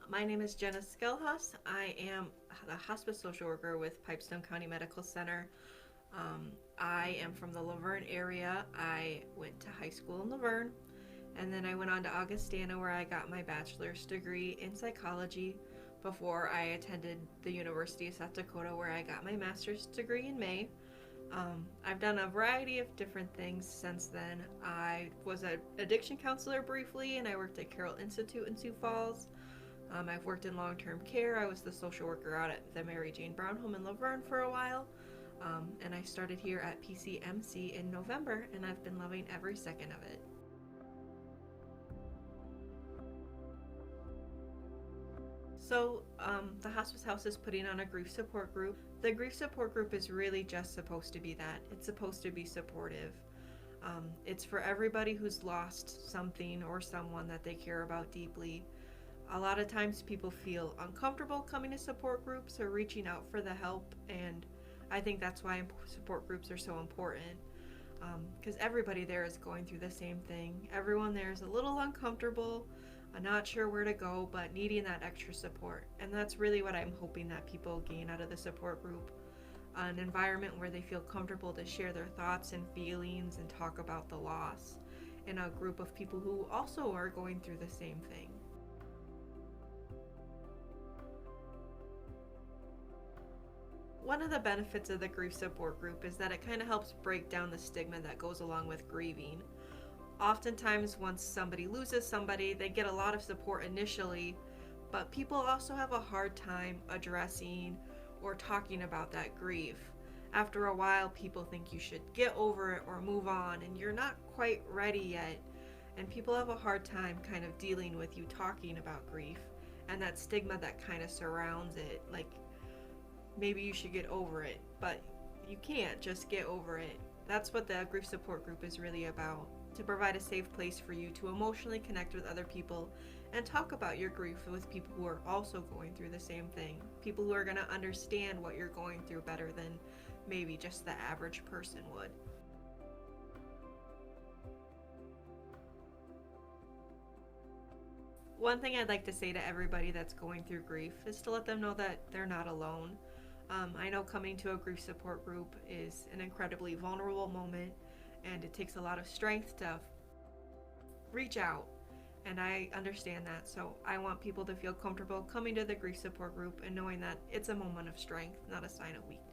My name is Jenna Schelhaas. I am the hospice social worker with Pipestone County Medical Center. I am from the Laverne area. I went to high school in Laverne, and then I went on to Augustana where I got my bachelor's degree in psychology before I attended the University of South Dakota where I got my master's degree in May. I've done a variety of different things since then. I was an addiction counselor briefly, and I worked at Carroll Institute in Sioux Falls. I've worked in long-term care. I was the social worker out at the Mary Jane Brown Home in Laverne for a while. And I started here at PCMC in November, and I've been loving every second of it. The hospice house is putting on a grief support group. The grief support group is really just supposed to be that. It's supposed to be supportive. It's for everybody who's lost something or someone that they care about deeply. A lot of times people feel uncomfortable coming to support groups or reaching out for the help, and I think that's why support groups are so important, because everybody there is going through the same thing. Everyone there is a little uncomfortable, not sure where to go, but needing that extra support. And that's really what I'm hoping that people gain out of the support group. An environment where they feel comfortable to share their thoughts and feelings and talk about the loss in a group of people who also are going through the same thing. One of the benefits of the grief support group is that it kind of helps break down the stigma that goes along with grieving. Oftentimes, once somebody loses somebody, they get a lot of support initially, but people also have a hard time addressing or talking about that grief. After a while, people think you should get over it or move on, and you're not quite ready yet. And people have a hard time kind of dealing with you talking about grief and that stigma that kind of surrounds it. Like, maybe you should get over it, but you can't just get over it. That's what the grief support group is really about, to provide a safe place for you to emotionally connect with other people and talk about your grief with people who are also going through the same thing. People who are going to understand what you're going through better than maybe just the average person would. One thing I'd like to say to everybody that's going through grief is to let them know that they're not alone. I know coming to a grief support group is an incredibly vulnerable moment, and it takes a lot of strength to reach out, and I understand that. So I want people to feel comfortable coming to the grief support group and knowing that it's a moment of strength, not a sign of weakness.